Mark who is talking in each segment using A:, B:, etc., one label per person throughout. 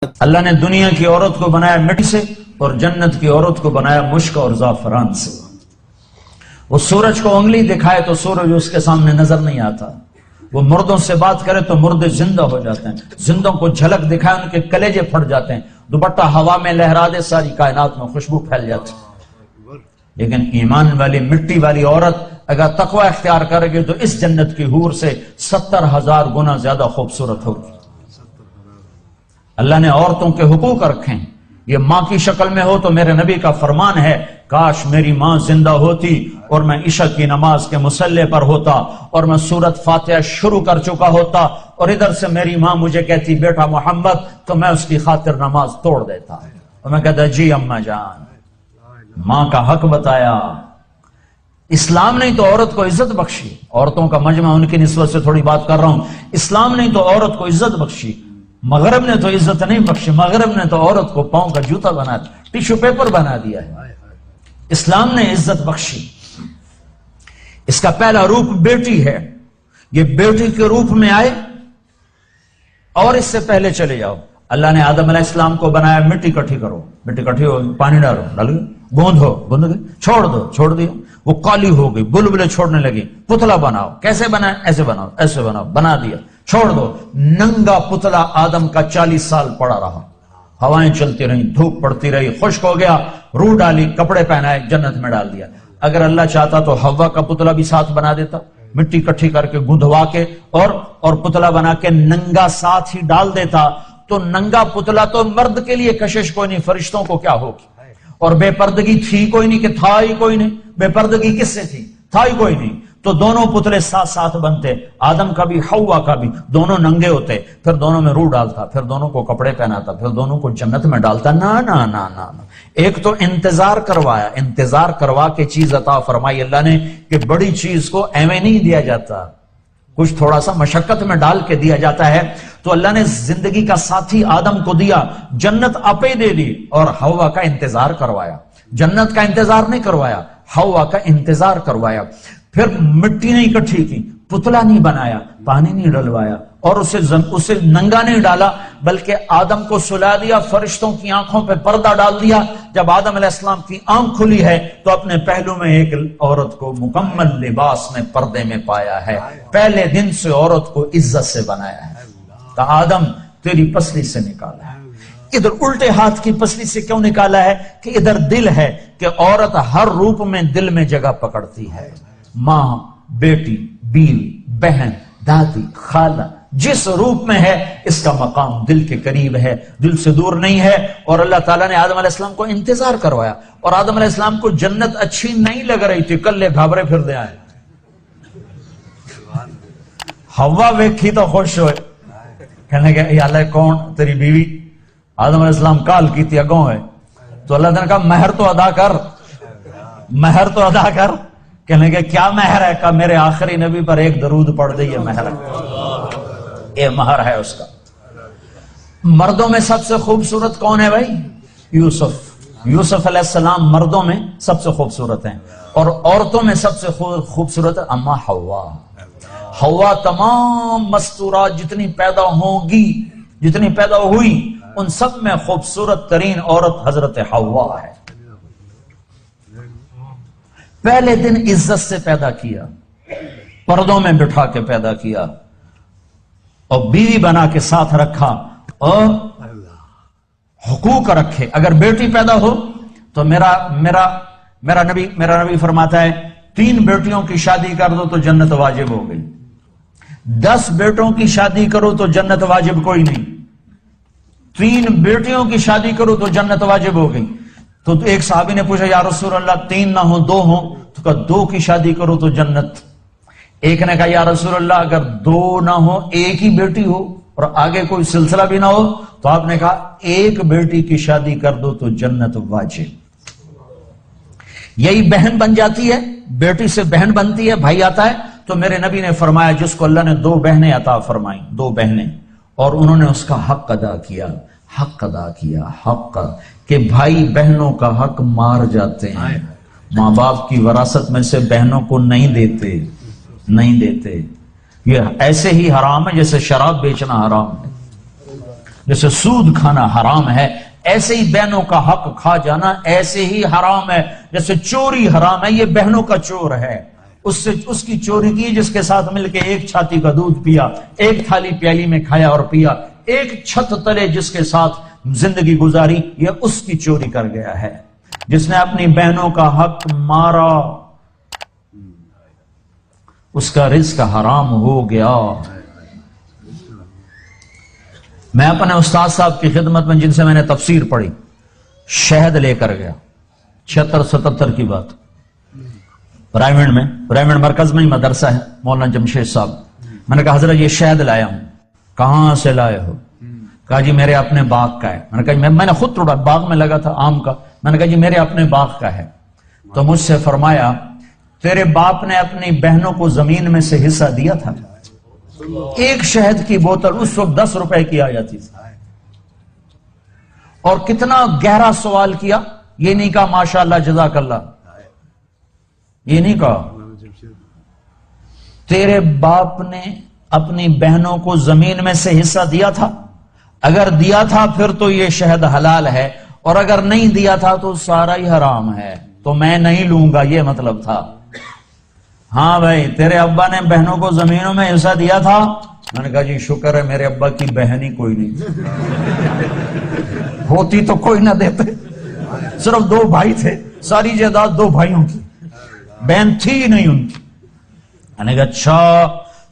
A: اللہ نے دنیا کی عورت کو بنایا مٹی سے اور جنت کی عورت کو بنایا مشک اور زعفران سے۔ وہ سورج کو انگلی دکھائے تو سورج اس کے سامنے نظر نہیں آتا، وہ مردوں سے بات کرے تو مردے زندہ ہو جاتے ہیں، زندوں کو جھلک دکھائے ان کے کلیجے پھٹ جاتے ہیں، دوپٹہ ہوا میں لہرا دے ساری کائنات میں خوشبو پھیل جاتی ہے۔ لیکن ایمان والی مٹی والی عورت اگر تقوی اختیار کرے گی تو اس جنت کی حور سے 70,000 گنا زیادہ خوبصورت ہوگی۔ اللہ نے عورتوں کے حقوق رکھے ہیں، یہ ماں کی شکل میں ہو تو میرے نبی کا فرمان ہے کاش میری ماں زندہ ہوتی اور میں عشاء کی نماز کے مصلی پر ہوتا اور میں سورت فاتحہ شروع کر چکا ہوتا اور ادھر سے میری ماں مجھے کہتی بیٹا محمد، تو میں اس کی خاطر نماز توڑ دیتا اور میں کہتا جی اماں جان۔ ماں کا حق بتایا۔ اسلام نے تو عورت کو عزت بخشی، عورتوں کا مجمع ان کی نسبت سے تھوڑی بات کر رہا ہوں، اسلام نے تو عورت کو عزت بخشی، مغرب نے تو عزت نہیں بخشی، مغرب نے تو عورت کو پاؤں کا جوتا بنا دیا، ٹیشو پیپر بنا دیا ہے۔ اسلام نے عزت بخشی۔ اس کا پہلا روپ بیٹی ہے، یہ بیٹی کے روپ میں آئے اور اس سے پہلے چلے جاؤ۔ اللہ نے آدم علیہ السلام کو بنایا مٹی کٹھی کرو، مٹی کٹھی ہو پانی ڈالو، ڈال گئی، گوندھ گئی، چھوڑ دیا، وہ کالی ہو گئی، بلبلے چھوڑنے لگی، پتلا بناؤ، کیسے بنائے؟ ایسے بناؤ، بنا دیا، چھوڑ دو، ننگا پتلا آدم کا 40 سال پڑا رہا، ہوائیں چلتی رہیں، دھوپ پڑتی رہی، خشک ہو گیا، روح ڈالی، کپڑے پہنائے، جنت میں ڈال دیا۔ اگر اللہ چاہتا تو حوا کا پتلا بھی ساتھ بنا دیتا، مٹی کٹھی کر کے گندھوا کے اور پتلا بنا کے ننگا ساتھ ہی ڈال دیتا، تو ننگا پتلا تو مرد کے لیے کشش کوئی نہیں، فرشتوں کو کیا ہوگی؟ اور بے پردگی تھی کوئی نہیں کہ تھا ہی کوئی نہیں، بے پردگی کس سے تھی؟ تھا ہی کوئی نہیں، تو دونوں پتلے ساتھ ساتھ بنتے، آدم کا بھی حوا کا بھی، دونوں ننگے ہوتے، پھر دونوں میں روح ڈالتا، پھر دونوں کو کپڑے پہناتا، پھر دونوں کو جنت میں ڈالتا۔ نا ایک تو انتظار کروایا، انتظار کروا کے چیز عطا فرمائی اللہ نے کہ بڑی چیز کو ایویں نہیں دیا جاتا، کچھ تھوڑا سا مشقت میں ڈال کے دیا جاتا ہے۔ تو اللہ نے زندگی کا ساتھی آدم کو دیا، جنت اپے دے دی اور حوا کا انتظار کروایا، جنت کا انتظار نہیں کروایا، حوا کا انتظار کروایا۔ پھر مٹی نہیں اکٹھی کی، پتلا نہیں بنایا، پانی نہیں ڈلوایا اور اسے ننگا نہیں ڈالا، بلکہ آدم کو سلا دیا، فرشتوں کی آنکھوں پہ پردہ ڈال دیا۔ جب آدم علیہ السلام کی آنکھ کھلی ہے تو اپنے پہلو میں ایک عورت کو مکمل لباس میں پردے میں پایا ہے۔ پہلے دن سے عورت کو عزت سے بنایا ہے، کہا آدم تیری پسلی سے نکالا ہے۔ ادھر الٹے ہاتھ کی پسلی سے کیوں نکالا ہے؟ کہ ادھر دل ہے، کہ عورت ہر روپ میں دل میں جگہ پکڑتی ہے، ماں، بیٹی، بیوی، بہن، دادی، خالہ، جس روپ میں ہے اس کا مقام دل کے قریب ہے، دل سے دور نہیں ہے۔ اور اللہ تعالیٰ نے آدم علیہ السلام کو انتظار کروایا، اور آدم علیہ السلام کو جنت اچھی نہیں لگ رہی تھی، کلے گھابرے پھر دے آئے، ہوا ویکھی تو خوش ہوئے، کہنے کہ یا اللہ کون تیری بیوی؟ آدم علیہ السلام کال کی تھی اگوں ہے، تو اللہ تعالیٰ نے کہا مہر تو ادا کر، مہر تو ادا کر۔ کہنے کہ کیا مہر ہے؟ کہا میرے آخری نبی پر ایک درود پڑھ دے، یہ مہر ہے، یہ مہر ہے اس کا۔ مردوں میں سب سے خوبصورت کون ہے بھائی؟ یوسف علیہ السلام مردوں میں سب سے خوبصورت ہیں، اور عورتوں میں سب سے خوبصورت ہے اما حوا۔ حوا تمام مستورات جتنی پیدا ہوں گی، جتنی پیدا ہوئی، ان سب میں خوبصورت ترین عورت حضرت حوا ہے۔ پہلے دن عزت سے پیدا کیا، پردوں میں بٹھا کے پیدا کیا، اور بیوی بنا کے ساتھ رکھا، اور حقوق رکھے۔ اگر بیٹی پیدا ہو تو میرا نبی فرماتا ہے 3 بیٹیوں کی شادی کر دو تو جنت واجب ہو گئی، 10 بیٹوں کی شادی کرو تو جنت واجب کوئی نہیں، 3 بیٹیوں کی شادی کرو تو جنت واجب ہو گئی۔ تو ایک صحابی نے پوچھا یا رسول اللہ 3 نہ ہو 2 ہوں؟ تو کہا 2 کی شادی کرو تو جنت۔ ایک نے کہا یا رسول اللہ اگر 2 نہ ہو، ایک ہی بیٹی ہو اور آگے کوئی سلسلہ بھی نہ ہو، تو آپ نے کہا 1 بیٹی کی شادی کر دو تو جنت واجب۔ یہی بہن بن جاتی ہے، بیٹی سے بہن بنتی ہے، بھائی آتا ہے۔ تو میرے نبی نے فرمایا جس کو اللہ نے 2 بہنیں عطا فرمائیں، 2 بہنیں، اور انہوں نے اس کا حق ادا کیا، حق کہ بھائی بہنوں کا حق مار جاتے ہیں، ماں باپ کی وراثت میں سے بہنوں کو نہیں دیتے، یہ ایسے ہی حرام ہے جیسے شراب بیچنا حرام ہے۔ جیسے سود کھانا حرام ہے، ایسے ہی بہنوں کا حق کھا جانا ایسے ہی حرام ہے، جیسے چوری حرام ہے، یہ بہنوں کا چور ہے، اس کی چوری کی جس کے ساتھ مل کے ایک چھاتی کا دودھ پیا، ایک تھالی پیالی میں کھایا اور پیا، ایک چھت تلے جس کے ساتھ زندگی گزاری، یہ اس کی چوری کر گیا ہے۔ جس نے اپنی بہنوں کا حق مارا اس کا رزق حرام ہو گیا۔ میں اپنے استاد صاحب کی خدمت میں جن سے میں نے تفسیر پڑھی، شہد لے کر گیا، 76-77 کی بات، برائمنڈ مرکز میں ہی مدرسہ ہے، مولانا جمشید صاحب۔ میں نے کہا حضرت یہ شہد لایا ہوں۔ کہاں سے لائے ہو؟ کہا جی میرے اپنے باغ کا ہے۔ میں نے کہا میں نے خود توڑا، باغ میں لگا تھا آم کا۔ میں نے کہا جی میرے اپنے باغ کا ہے۔ تو مجھ سے فرمایا تیرے باپ نے اپنی بہنوں کو زمین میں سے حصہ دیا تھا؟ ایک شہد کی بوتل اس وقت 10 روپے کی آ جاتی تھی۔ اور کتنا گہرا سوال کیا، یہ نہیں کہا ماشاءاللہ جزاک اللہ، یہ نہیں کہا تیرے باپ نے اپنی بہنوں کو زمین میں سے حصہ دیا تھا؟ اگر دیا تھا پھر تو یہ شہد حلال ہے، اور اگر نہیں دیا تھا تو سارا ہی حرام ہے، تو میں نہیں لوں گا، یہ مطلب تھا۔ ہاں بھائی تیرے ابا نے بہنوں کو زمینوں میں حصہ دیا تھا؟ میں نے کہا جی شکر ہے میرے ابا کی بہن ہی کوئی نہیں، ہوتی تو کوئی نہ دیتے، صرف 2 بھائی تھے، ساری جائیداد 2 بھائیوں کی، بہن تھی ہی نہیں ان کی۔ میں نے کہا اچھا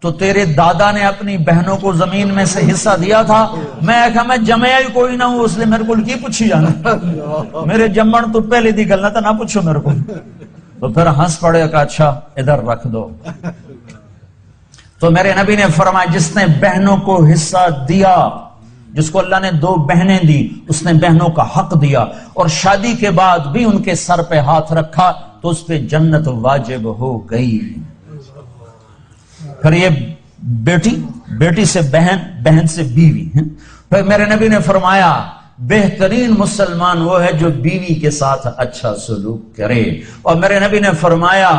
A: تو تیرے دادا نے اپنی بہنوں کو زمین میں سے حصہ دیا تھا؟ میں کہا میں جمعیا ہی کوئی نہ ہوں، اس لیے میرے کو کی پوچھی جانا، میرے جمن تو پہلے دی گل نہ تھا، نہ پوچھو میرے کو۔ تو پھر ہنس پڑے، کہا اچھا ادھر رکھ دو۔ تو میرے نبی نے فرمایا جس نے بہنوں کو حصہ دیا، جس کو اللہ نے 2 بہنیں دی، اس نے بہنوں کا حق دیا، اور شادی کے بعد بھی ان کے سر پہ ہاتھ رکھا تو اس پہ جنت واجب ہو گئی۔ پھر یہ بیٹی سے بہن، بہن سے بیوی۔ پھر میرے نبی نے فرمایا بہترین مسلمان وہ ہے جو بیوی کے ساتھ اچھا سلوک کرے، اور میرے نبی نے فرمایا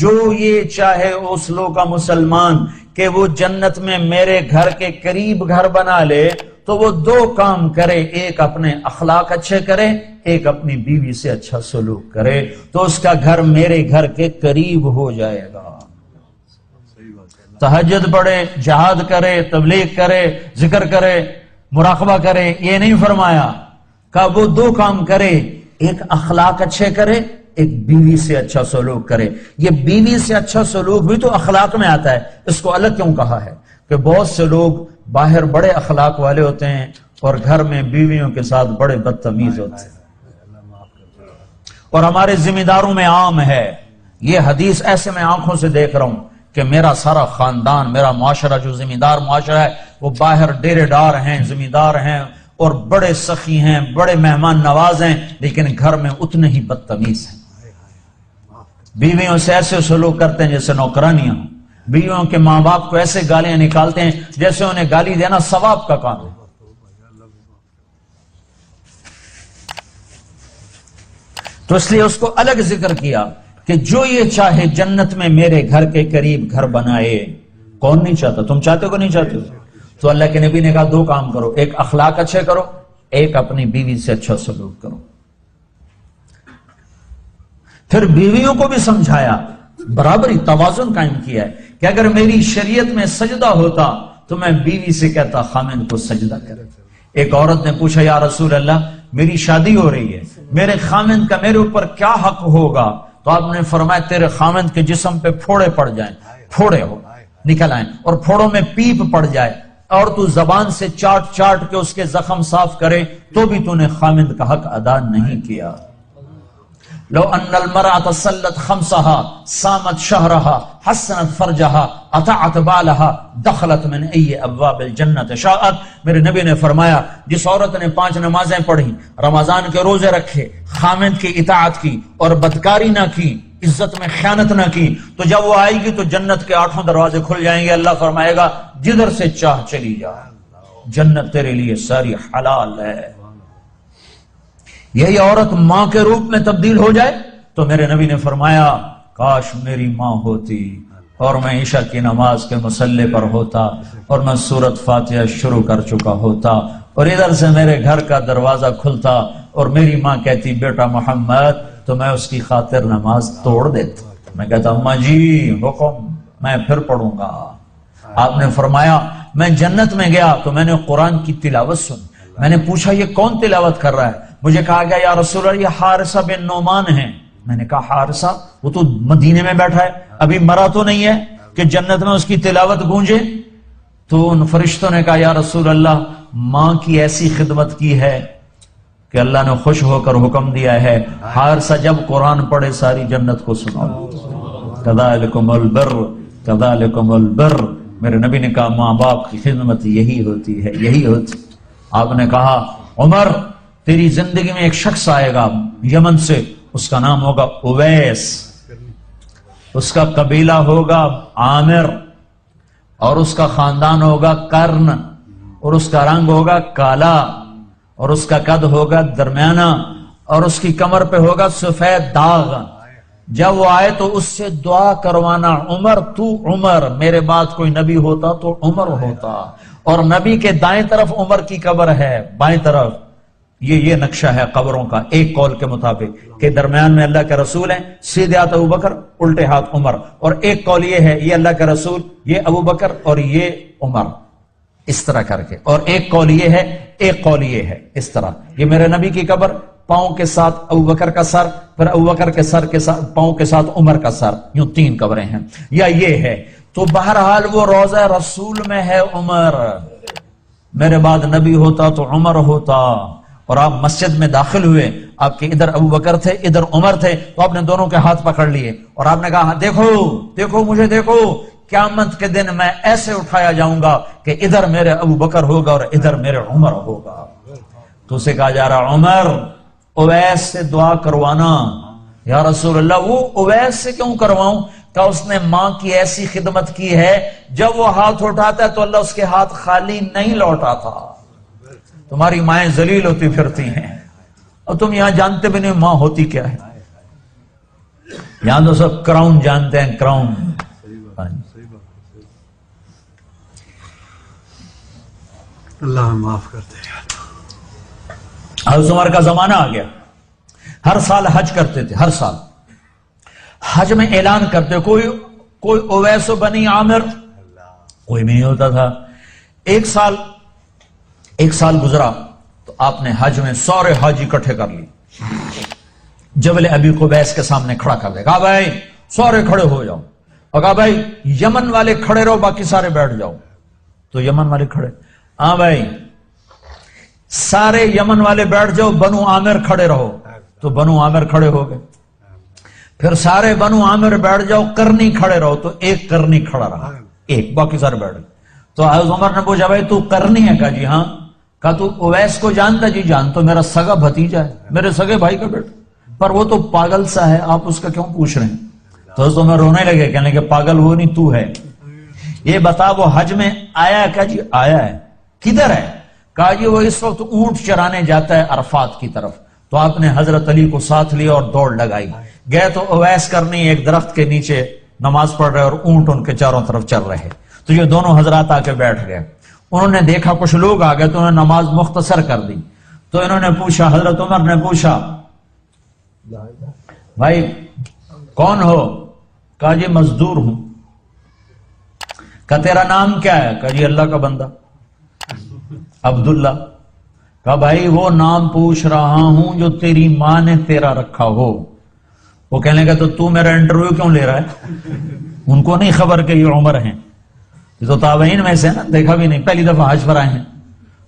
A: جو یہ چاہے اس لوگ کا مسلمان کہ وہ جنت میں میرے گھر کے قریب گھر بنا لے تو وہ 2 کام کرے، ایک اپنے اخلاق اچھے کرے، ایک اپنی بیوی سے اچھا سلوک کرے، تو اس کا گھر میرے گھر کے قریب ہو جائے گا۔ تہجد پڑھے، جہاد کرے، تبلیغ کرے، ذکر کرے، مراقبہ کرے، یہ نہیں فرمایا، کہ وہ 2 کام کرے، ایک اخلاق اچھے کرے، ایک بیوی سے اچھا سلوک کرے۔ یہ بیوی سے اچھا سلوک بھی تو اخلاق میں آتا ہے، اس کو الگ کیوں کہا ہے؟ کہ بہت سے لوگ باہر بڑے اخلاق والے ہوتے ہیں اور گھر میں بیویوں کے ساتھ بڑے بدتمیز ہوتے ہیں، اور ہمارے ذمہ داروں میں عام ہے یہ حدیث۔ ایسے میں آنکھوں سے دیکھ رہا ہوں کہ میرا سارا خاندان، میرا معاشرہ جو ذمہ دار معاشرہ ہے، وہ باہر ڈیرے دار ہیں، ذمہ دار ہیں، اور بڑے سخی ہیں، بڑے مہمان نواز ہیں، لیکن گھر میں اتنے ہی بدتمیز ہیں۔ بیویوں سے ایسے سلوک کرتے ہیں جیسے نوکرانیاں، بیویوں کے ماں باپ کو ایسے گالیاں نکالتے ہیں جیسے انہیں گالی دینا ثواب کا کام ہے۔ تو اس لیے اس کو الگ ذکر کیا کہ جو یہ چاہے جنت میں میرے گھر کے قریب گھر بنائے۔ کون نہیں چاہتا؟ تم چاہتے ہو کہ نہیں چاہتے ہو؟ تو اللہ کے نبی نے کہا 2 کام کرو، ایک اخلاق اچھے کرو، ایک اپنی بیوی سے اچھا سلوک کرو۔ پھر بیویوں کو بھی سمجھایا، برابری، توازن قائم کیا ہے کہ اگر میری شریعت میں سجدہ ہوتا تو میں بیوی سے کہتا خامند کو سجدہ کرے۔ ایک عورت نے پوچھا یا رسول اللہ میری شادی ہو رہی ہے، میرے خامند کا میرے اوپر کیا حق ہوگا؟ تو آپ نے فرمایا تیرے خامند کے جسم پہ پھوڑے پڑ جائیں، پھوڑے ہو نکل آئیں، اور پھوڑوں میں پیپ پڑ جائے، اور تو زبان سے چاٹ چاٹ کے اس کے زخم صاف کرے، تو بھی تو نے خامند کا حق ادا نہیں کیا۔ لو ان المرأة صلت 5 صامت شهرها حسنت فرجها اطاعت بالها دخلت من ای ابواب الجنت شاءت۔ میرے نبی نے فرمایا جس عورت نے 5 نمازیں پڑھی، رمضان کے روزے رکھے، خامند کی اطاعت کی اور بدکاری نہ کی، عزت میں خیانت نہ کی، تو جب وہ آئے گی تو جنت کے 8 دروازے کھل جائیں گے۔ اللہ فرمائے گا جدھر سے چاہ چلی جا، جنت تیرے لیے ساری حلال ہے۔ یہی عورت ماں کے روپ میں تبدیل ہو جائے تو میرے نبی نے فرمایا کاش میری ماں ہوتی اور میں عشاء کی نماز کے مصلی پر ہوتا اور میں سورۃ فاتحہ شروع کر چکا ہوتا اور ادھر سے میرے گھر کا دروازہ کھلتا اور میری ماں کہتی بیٹا محمد، تو میں اس کی خاطر نماز توڑ دیتا. میں کہتا اماں جی حکم، میں پھر پڑھوں گا. آپ نے فرمایا میں جنت میں گیا تو میں نے قرآن کی تلاوت سن. میں نے پوچھا یہ کون تلاوت کر رہا ہے؟ مجھے کہا گیا یا رسول اللہ یہ حارثہ بن نعمان ہے. میں نے کہا حارثہ؟ وہ تو مدینے میں بیٹھا ہے، ابھی مرا تو نہیں ہے کہ جنت میں اس کی تلاوت گونجے. تو ان فرشتوں نے کہا یا رسول اللہ ماں کی ایسی خدمت کی ہے کہ اللہ نے خوش ہو کر حکم دیا ہے حارثہ جب قرآن پڑھے ساری جنت کو سناؤ. کذالکم البر کذالکم البر. میرے نبی نے کہا ماں باپ کی خدمت یہی ہوتی ہے، یہی ہوتی. آپ نے کہا عمر تیری زندگی میں ایک شخص آئے گا یمن سے، اس کا نام ہوگا اویس، اس کا قبیلہ ہوگا عامر، اور اس کا خاندان ہوگا کرن، اور اس کا رنگ ہوگا کالا، اور اس کا قد ہوگا درمیانہ، اور اس کی کمر پہ ہوگا سفید داغ. جب وہ آئے تو اس سے دعا کروانا عمر تو عمر، میرے بعد کوئی نبی ہوتا تو عمر ہوتا. اور نبی کے دائیں طرف عمر کی قبر ہے، بائیں طرف یہ نقشہ ہے قبروں کا. ایک قول کے مطابق کہ درمیان میں اللہ کے رسول ہیں، سیدھے ہاتھ ابو بکر الٹے ہاتھ عمر. اور ایک قول یہ ہے یہ اللہ کے رسول، یہ ابو بکر اور یہ عمر، اس طرح کر کے. اور ایک قول یہ ہے، ایک قول یہ ہے اس طرح. یہ میرے نبی کی قبر، پاؤں کے ساتھ ابو بکر کا سر، پھر ابو بکر کے سر کے ساتھ پاؤں کے ساتھ عمر کا سر، یوں 3 قبریں ہیں. یا یہ ہے. تو بہرحال وہ روضہ رسول میں ہے عمر. میرے بعد نبی ہوتا تو عمر ہوتا. اور آپ مسجد میں داخل ہوئے، آپ کے ادھر ابو بکر تھے ادھر عمر تھے، تو آپ نے دونوں کے ہاتھ پکڑ لیے اور آپ نے کہا دیکھو دیکھو مجھے دیکھو، قیامت کے دن میں ایسے اٹھایا جاؤں گا کہ ادھر میرے ابو بکر ہوگا اور ادھر میرے عمر ہوگا. تو اسے کہا جا رہا عمر اویس سے دعا کروانا. یا رسول اللہ وہ اویس سے کیوں کرواؤں؟ کہ اس نے ماں کی ایسی خدمت کی ہے، جب وہ ہاتھ اٹھاتا ہے تو اللہ اس کے ہاتھ خالی نہیں لوٹاتا. تمہاری مائیں ذلیل ہوتی پھرتی ہیں اور تم یہاں جانتے بھی نہیں ماں ہوتی کیا ہے. یہاں تو سب کراؤن جانتے ہیں، کراؤن.
B: اللہ معاف کرتے ہیں.
A: حضرت عمر کا زمانہ آ گیا، ہر سال حج کرتے تھے. ہر سال حج میں اعلان کرتے، کوئی اویس بنی عامر کوئی بھی نہیں ہوتا تھا. ایک سال گزرا تو آپ نے حج میں سارے حاجی اکٹھے کر لی، جبل ابی قبیس کے سامنے کھڑا کر دے. کہا بھائی سارے کھڑے ہو جاؤ، اور کہا بھائی یمن والے کھڑے رہو باقی سارے بیٹھ جاؤ. تو یمن والے کھڑے، ہاں بھائی سارے یمن والے بیٹھ جاؤ، بنو عامر کھڑے رہو. تو بنو عامر کھڑے ہو گئے. پھر سارے بنو عامر بیٹھ جاؤ، کرنی کھڑے رہو. تو ایک کرنی کھڑا رہا، ایک، باقی سارے بیٹھ گئے. تو حضرت عمر نے پوچھا بھائی تو کرنی ہے؟ کہا جی ہاں. کہا تو اویس کو جانتا؟ جی جانتا، میرا سگا بھتیجا ہے، میرے سگے بھائی کا بیٹا، پر وہ تو پاگل سا ہے، آپ اس کا کیوں پوچھ رہے ہیں؟ تو حضرت عمر رونے لگے، کہنے کہ پاگل وہ نہیں تو ہے. یہ بتا وہ حج میں آیا ہے؟ کہا جی آیا ہے. کدھر ہے؟ کہا جی وہ اس وقت اونٹ چرانے جاتا ہے عرفات کی طرف. تو آپ نے حضرت علی کو ساتھ لیا اور دوڑ لگائی. گئے تو اویس کرنی ایک درخت کے نیچے نماز پڑھ رہے اور اونٹ ان کے چاروں طرف چل رہے. تو یہ دونوں حضرات آ کے بیٹھ گئے. انہوں نے دیکھا کچھ لوگ آ گئے تو انہوں نے نماز مختصر کر دی. تو انہوں نے پوچھا، حضرت عمر نے پوچھا بھائی کون ہو؟ کہا جی مزدور ہوں. کہا تیرا نام کیا ہے؟ کہا جی اللہ کا بندہ عبداللہ. کہا بھائی وہ نام پوچھ رہا ہوں جو تیری ماں نے تیرا رکھا ہو. وہ کہنے لگا تو میرا انٹرویو کیوں لے رہا ہے؟ ان کو نہیں خبر کہ یہ عمر ہیں، یہ تو تابعین میں سے نا، دیکھا بھی نہیں، پہلی دفعہ حج پر آئے ہیں.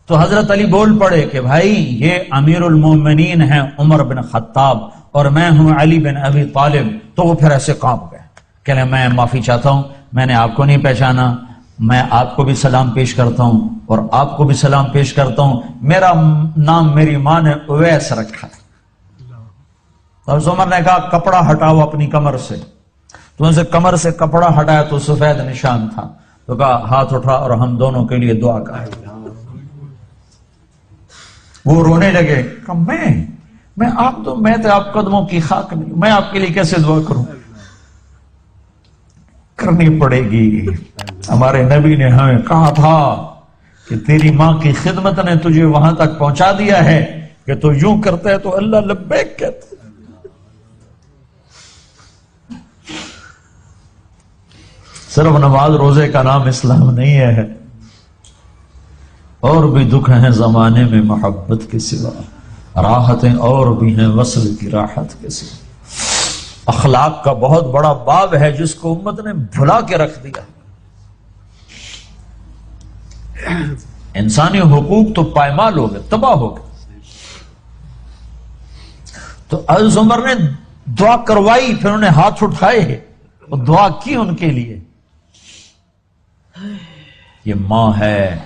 A: تو حضرت علی بول پڑے کہ بھائی یہ امیر المومنین ہیں عمر بن خطاب اور میں ہوں علی بن ابی طالب. تو وہ پھر ایسے کانپ گئے، کہنے میں معافی چاہتا ہوں، میں نے آپ کو نہیں پہچانا، میں آپ کو بھی سلام پیش کرتا ہوں اور آپ کو بھی سلام پیش کرتا ہوں، میرا نام میری ماں نے اویس رکھا ہے. تو عمر نے کہا کپڑا ہٹاؤ اپنی کمر سے. تو ان سے کمر سے کپڑا ہٹایا تو سفید نشان تھا. تو کہا ہاتھ اٹھا اور ہم دونوں کے لیے دعا کر. وہ رونے لگے، کہا میں تو آپ قدموں کی خاک نہیں، میں آپ کے لیے کیسے دعا کروں؟ کرنی پڑے گی. ہمارے نبی نے ہمیں کہا تھا کہ تیری ماں کی خدمت نے تجھے وہاں تک پہنچا دیا ہے کہ تو یوں کرتا ہے تو اللہ لبیک کہتا ہے. صرف نماز روزے کا نام اسلام نہیں ہے، اور بھی دکھ ہیں زمانے میں محبت کے سوا، راحتیں اور بھی ہیں وصل کی راحت کے سوا. اخلاق کا بہت بڑا باب ہے جس کو امت نے بھلا کے رکھ دیا. انسانی حقوق تو پائمال ہو گئے، تباہ ہو گئے. تو حضرت عمر نے دعا کروائی، پھر انہوں نے ہاتھ اٹھائے اور دعا کی ان کے لیے. یہ ماں ہے